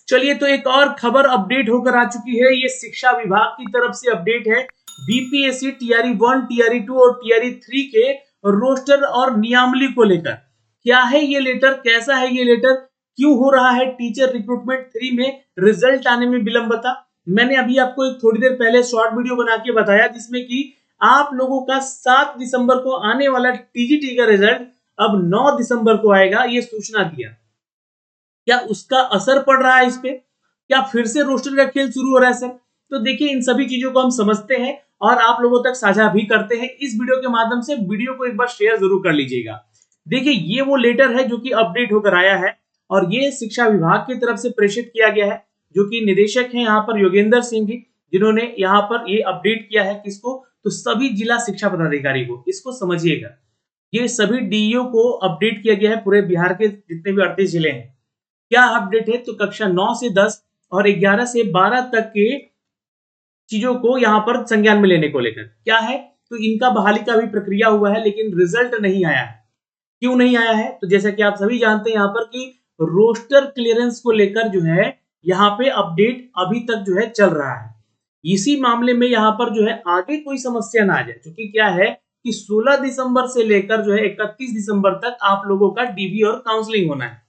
चलिए, तो एक और खबर अपडेट होकर आ चुकी है। ये शिक्षा विभाग की तरफ से अपडेट है। बीपीएससी टीआरई 1, टीआरई 2 और टीआरई 3 के रोस्टर और नियमावली को लेकर क्या है ये लेटर, कैसा है ये लेटर, क्यों हो रहा है टीचर रिक्रूटमेंट 3 में रिजल्ट आने में विलंबता। मैंने अभी आपको एक थोड़ी देर पहले शॉर्ट वीडियो बना के बताया जिसमें कि आप लोगों का 7 दिसंबर को आने वाला टीजीटी का रिजल्ट अब 9 दिसंबर को आएगा, ये सूचना दिया। क्या उसका असर पड़ रहा है इस पे? क्या फिर से रोस्टर का खेल शुरू हो रहा है सर? तो देखिए, इन सभी चीजों को हम समझते हैं और आप लोगों तक साझा भी करते हैं इस वीडियो के माध्यम से। वीडियो को एक बार शेयर जरूर कर लीजिएगा। देखिए, ये वो लेटर है जो कि अपडेट होकर आया है और ये शिक्षा विभाग की तरफ से प्रेषित किया गया है, जो कि निदेशक हैं यहाँ पर योगेंद्र सिंह जी, जिन्होंने यहाँ पर ये अपडेट किया है। किसको? तो सभी जिला शिक्षा पदाधिकारी को। इसको समझिएगा, ये सभी डीईओ को अपडेट किया गया है पूरे बिहार के जितने भी 38 जिले हैं। क्या अपडेट है? तो कक्षा 9 से 10 और 11 से 12 तक के चीजों को यहाँ पर संज्ञान में लेने को लेकर क्या है, तो इनका बहाली का भी प्रक्रिया हुआ है लेकिन रिजल्ट नहीं आया है। क्यों नहीं आया है? तो जैसा कि आप सभी जानते हैं यहाँ पर कि रोस्टर क्लियरेंस को लेकर जो है यहाँ पे अपडेट अभी तक जो है चल रहा है। इसी मामले में यहाँ पर जो है आगे कोई समस्या ना आ जाए, क्योंकि क्या है कि 16 दिसंबर से लेकर जो है 31 दिसंबर तक आप लोगों का डीवी और काउंसलिंग होना है।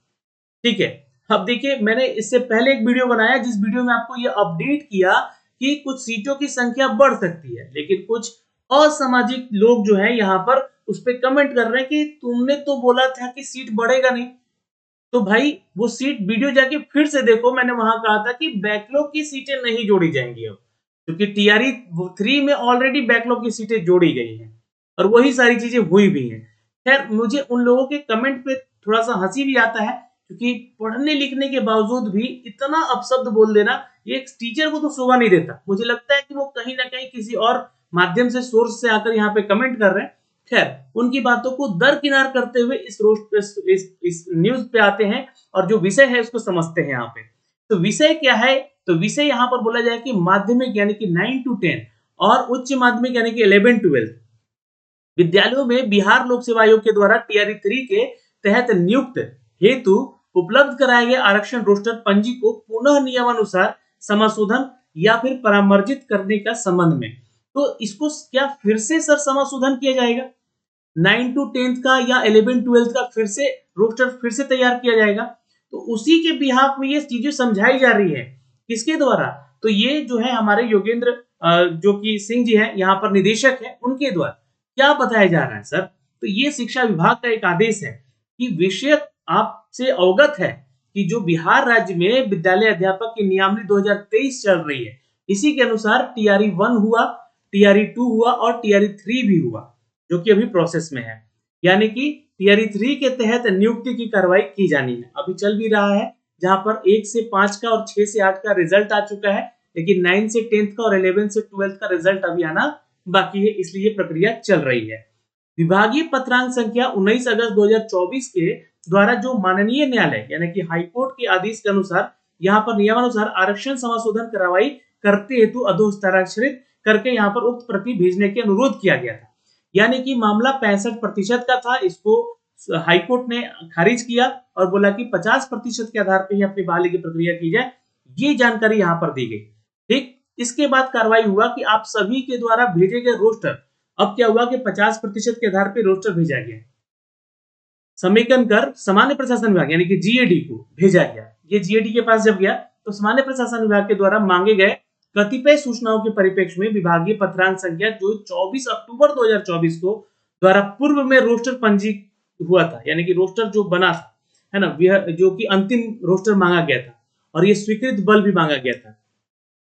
ठीक है। अब देखिए, मैंने इससे पहले एक वीडियो बनाया जिस वीडियो में आपको ये अपडेट किया कि कुछ सीटों की संख्या बढ़ सकती है, लेकिन कुछ असामाजिक लोग जो है यहाँ पर उस पर कमेंट कर रहे हैं कि तुमने तो बोला था कि सीट बढ़ेगा नहीं। तो भाई, वो सीट वीडियो जाके फिर से देखो। मैंने वहां कहा था कि बैकलॉग की सीटें नहीं जोड़ी जाएंगी अब, क्योंकि टीआरई 3 में ऑलरेडी बैकलॉग की सीटें जोड़ी गई हैं और वही सारी चीजें हुई भी हैं। खैर, मुझे उन लोगों के कमेंट पे थोड़ा सा हंसी भी आता है, क्योंकि पढ़ने लिखने के बावजूद भी इतना अपशब्द बोल देना ये एक टीचर को तो शोभा नहीं देता। मुझे लगता है कि वो कहीं ना कहीं किसी और माध्यम से, सोर्स से आकर यहाँ पे कमेंट कर रहे हैं। खैर, उनकी बातों को दरकिनार करते हुए इस न्यूज पे आते हैं और जो विषय है उसको समझते हैं यहाँ पे। तो विषय क्या है? तो विषय यहाँ पर बोला जाए कि माध्यमिक यानी कि 9 to 10 और उच्च माध्यमिक यानी कि 11-12 विद्यालयों में बिहार लोक सेवा आयोग के द्वारा टीआरई 3 के तहत नियुक्त हेतु उपलब्ध कराए गए आरक्षण रोस्टर पंजी को पुनः नियमानुसार समाशोधन या फिर परामर्जित करने का संबंध में। तो इसको क्या फिर से सर समाशोधन किया जाएगा? 9 to 10 का या 11-12 का फिर से रोस्टर फिर से तैयार किया जाएगा। तो उसी के बिहाफ में ये चीजें समझाई जा रही है। किसके द्वारा? तो ये जो है हमारे योगेंद्र जो कि सिंह जी हैं, यहाँ पर निदेशक हैं, उनके द्वारा क्या बताया जा रहा है सर? तो ये शिक्षा विभाग का एक आदेश है कि विषय आपसे अवगत है कि जो बिहार राज्य में विद्यालय अध्यापक की नियमावली 2023 चल रही है, इसी के अनुसार टीआरई 1 हुआ, टीआरई 2 हुआ और टीआरई 3 भी हुआ, जो कि अभी प्रोसेस में है। यानी कि टीआरई 3 के तहत नियुक्ति की कार्रवाई की जानी है, अभी चल भी रहा है, जहां पर 1 से 5 का और 6 से 8 का रिजल्ट आ चुका है, लेकिन 9 से 10 का और 11 से 12 का रिजल्ट अभी आना बाकी है, इसलिए प्रक्रिया चल रही है। विभागीय पत्रांक संख्या 19 अगस्त 2024 के द्वारा जो माननीय न्यायालय यानी कि हाईकोर्ट के आदेश के अनुसार यहाँ पर नियमानुसार आरक्षण समाशोधन कार्रवाई करते हेतु अधोहस्ताक्षरित करके यहाँ पर उक्त प्रति भेजने के अनुरोध किया गया था। यानी कि मामला 65% का था, इसको हाईकोर्ट ने खारिज किया और बोला कि 50% के आधार पर ही अपनी बहाली की प्रक्रिया की जाए। ये जानकारी यहाँ पर दी गई। ठीक, इसके बाद कार्रवाई हुआ कि आप सभी के द्वारा भेजे गए रोस्टर, अब क्या हुआ कि 50% के आधार पर रोस्टर भेजा गया, समेकन कर सामान्य प्रशासन विभाग यानी कि जीएडी को भेजा गया। ये जीएडी के पास जब गया तो सामान्य प्रशासन विभाग के द्वारा मांगे गए कतिपय सूचनाओं के परिप्रेक्ष्य में विभागीय पत्रांक संख्या जो 24 अक्टूबर 2024 को द्वारा पूर्व में रोस्टर पंजी हुआ था, यानी कि रोस्टर जो बना था, है ना, जो कि अंतिम रोस्टर मांगा गया था और ये स्वीकृत बल भी मांगा गया था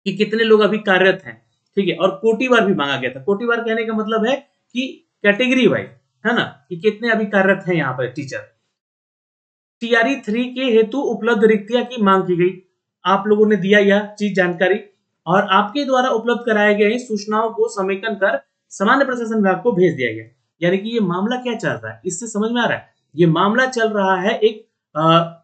कि कितने लोग अभी कार्यरत हैं। ठीक है, और कोटिवार भी मांगा गया था। कोटिवार कहने का मतलब है कि कैटेगरी वाइज, है ना, कि कितने अभी कार्यरत हैं यहाँ पर टीचर। टीआरई 3 के हेतु उपलब्ध रिक्तियां की मांग की गई। आप लोगों ने दिया यह चीज जानकारी और आपके द्वारा उपलब्ध कराए गए सूचनाओं को समेकन कर सामान्य प्रशासन विभाग को भेज दिया गया। यानी कि ये मामला क्या चल रहा है, इससे समझ में आ रहा है, ये मामला चल रहा है एक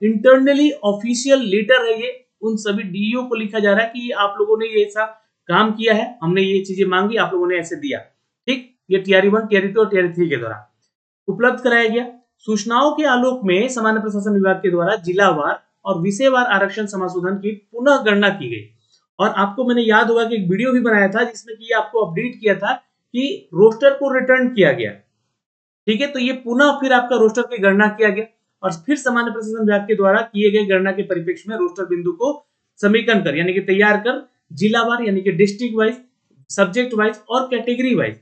इंटरनली ऑफिशियल लेटर है। ये उन सभी डीईओ को लिखा जा रहा है कि आप लोगों ने ये ऐसा काम किया है, हमने ये चीजें मांगी, आप लोगों ने ऐसे दिया। ठीक, ये टीआरई 1, टीआरई 2 और टीआरई 3 के द्वारा उपलब्ध कराया गया। सूचनाओं के आलोक में सामान्य प्रशासन विभाग के द्वारा जिलावार और विषयवार आरक्षण समाशोधन की पुनः गणना की गई। और आपको मैंने याद होगा कि एक वीडियो भी बनाया था जिसमें कि आपको अपडेट किया था कि रोस्टर को रिटर्न किया गया। ठीक है, तो ये पुनः फिर आपका रोस्टर की गणना किया गया और फिर सामान्य प्रशासन विभाग के द्वारा किए गए गणना के परिप्रेक्ष्य में रोस्टर बिंदु को समीकरण कर यानी कि तैयार कर जिलावार यानी कि डिस्ट्रिक्ट वाइज, सब्जेक्ट वाइज और कैटेगरी वाइज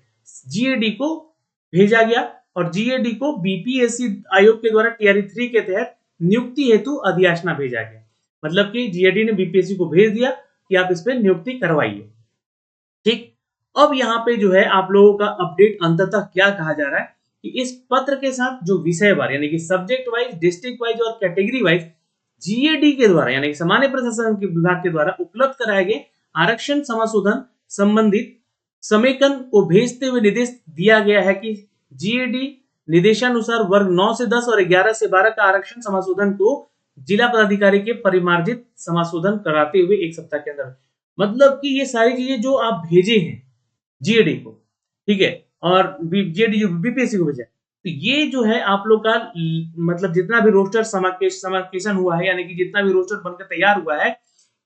जीएडी को भेजा गया और जीएडी को बीपीएससी आयोग के द्वारा टीआरई 3 के तहत नियुक्ति हेतु अधियाचना भेजा गया। मतलब कि जीएडी ने बीपीएससी को भेज दिया कि आप इस पे नियुक्ति करवाइए। ठीक, अब यहाँ पे जो है आप लोगों का अपडेट अंततः क्या कहा जा रहा है कि इस पत्र के साथ जो विषयवार यानी कि सब्जेक्ट वाइज, डिस्ट्रिक्ट वाइज और कैटेगरी वाइज जीएडी के द्वारा यानी कि सामान्य प्रशासन के विभाग के द्वारा उपलब्ध कराए गए आरक्षण समाशोधन संबंधित समेकन को भेजते हुए निर्देश दिया गया है कि जीएडी निर्देशानुसार वर्ग 9 से 10 और 11 से 12 का आरक्षण समाशोधन को जिला पदाधिकारी के परिमार्जित समाशोधन कराते हुए 1 सप्ताह के अंदर। मतलब कि ये सारी चीजें जो आप भेजे हैं जीएडी को, ठीक है, और जीएडी जो बीपीएससी को भेजा, तो ये जो है आप लोग का मतलब जितना भी रोस्टर समाकेशन हुआ है यानी कि जितना भी रोस्टर बनकर तैयार हुआ है,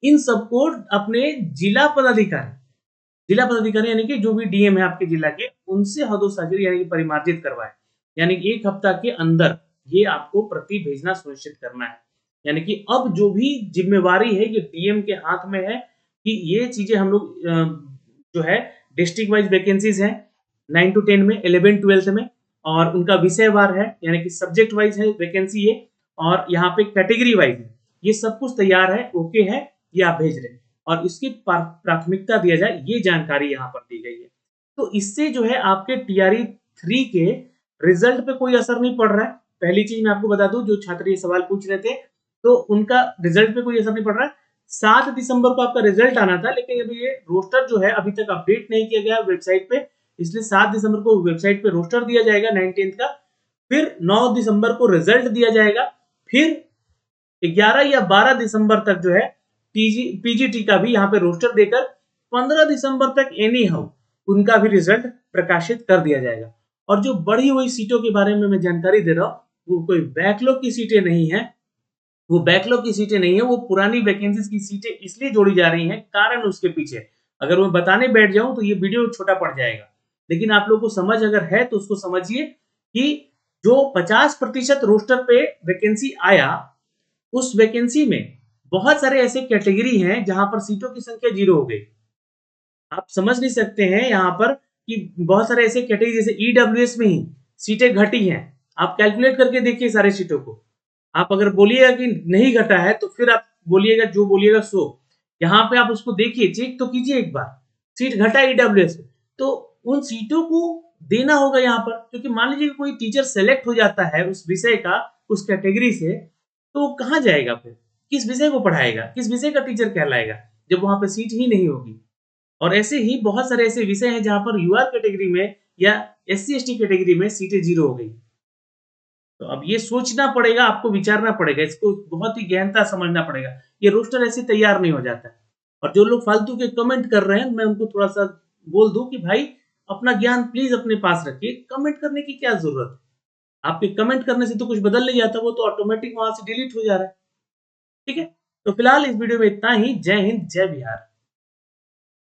इन सबको अपने जिला पदाधिकारी यानी कि जो भी डीएम है आपके जिला के, उनसे हदोसाजिर यानी कि परिमार्जित करवाए, यानी कि 1 हफ्ता के अंदर ये आपको प्रति भेजना सुनिश्चित करना है। यानी कि अब जो भी जिम्मेवारी है ये डीएम के हाथ में है कि ये चीजें हम लोग जो है डिस्ट्रिक्ट वाइज वैकेंसीज हैं 9 to 10 में, 11 12 में, और उनका विषयवार है यानी कि सब्जेक्ट वाइज है वैकेंसी है, और यहाँ पे कैटेगरी वाइज है। ये सब कुछ तैयार है, ओके है, ये आप भेज रहे हैं और इसकी प्राथमिकता दिया जाए, ये जानकारी यहाँ पर दी गई है। तो इससे जो है आपके टीआरई 3 के रिजल्ट पे कोई असर नहीं पड़ रहा है। पहली चीज मैं आपको बता दूं, जो छात्र ये सवाल पूछ रहे थे, तो उनका रिजल्ट पे कोई असर नहीं पड़ रहा है। 7 दिसंबर को आपका रिजल्ट आना था, लेकिन अभी ये रोस्टर जो है अभी तक अपडेट नहीं किया गया वेबसाइट पे, इसलिए 7 दिसंबर को वेबसाइट पे रोस्टर दिया जाएगा 9th का, फिर 9 दिसंबर को रिजल्ट दिया जाएगा, फिर 11 या 12 दिसंबर तक जो है पीजीटी का भी यहाँ पे रोस्टर देकर 15 दिसंबर तक एनी हाउ उनका भी रिजल्ट प्रकाशित कर दिया जाएगा। और जो बढ़ी हुई सीटों के बारे में मैं जानकारी दे रहा हूँ, वो कोई बैकलॉग की सीटें नहीं है, वो पुरानी वैकेंसीज की सीटें इसलिए जोड़ी जा रही हैं, कारण उसके पीछे अगर मैं बताने बैठ जाऊं तो ये वीडियो छोटा पड़ जाएगा, लेकिन आप लोगों को समझ अगर है तो उसको समझिए कि जो 50% रोस्टर पे वैकेंसी आया, उस वैकेंसी में बहुत सारे ऐसे कैटेगरी हैं जहां पर सीटों की संख्या 0 हो गई। आप समझ नहीं सकते हैं यहाँ पर कि बहुत सारे ऐसे कैटेगरी जैसे ईडब्ल्यूएस में ही सीटें घटी हैं। आप कैलकुलेट करके देखिए सारे सीटों को। आप अगर बोलिएगा कि नहीं घटा है तो फिर आप बोलिएगा जो बोलिएगा सो। यहाँ पे आप उसको देखिए, चेक तो कीजिए एक बार, सीट घटा ईडब्ल्यूएस में, तो उन सीटों को देना होगा यहाँ पर, क्योंकि मान लीजिए कोई टीचर सेलेक्ट हो जाता है उस विषय का, उस कैटेगरी से, तो कहाँ जाएगा फिर, किस विषय को पढ़ाएगा, किस विषय का टीचर कहलाएगा जब वहां पे सीट ही नहीं होगी। और ऐसे ही बहुत सारे ऐसे विषय हैं जहां पर यूआर कैटेगरी में या एससी एसटी कैटेगरी में सीटें 0 हो गई। तो अब ये सोचना पड़ेगा, आपको विचारना पड़ेगा, इसको बहुत ही गहनता समझना पड़ेगा। ये रोस्टर ऐसे तैयार नहीं हो जाता है। और जो लोग फालतू के कमेंट कर रहे हैं, मैं उनको थोड़ा सा बोल दूं कि भाई अपना ज्ञान प्लीज अपने पास रखिए, कमेंट करने की क्या जरूरत है। आपके कमेंट करने से तो कुछ बदल नहीं जाता, वो तो ऑटोमेटिक वहां से डिलीट हो जा रहा है। ठीक है, तो फिलहाल इस वीडियो में इतना ही। जय हिंद, जय बिहार।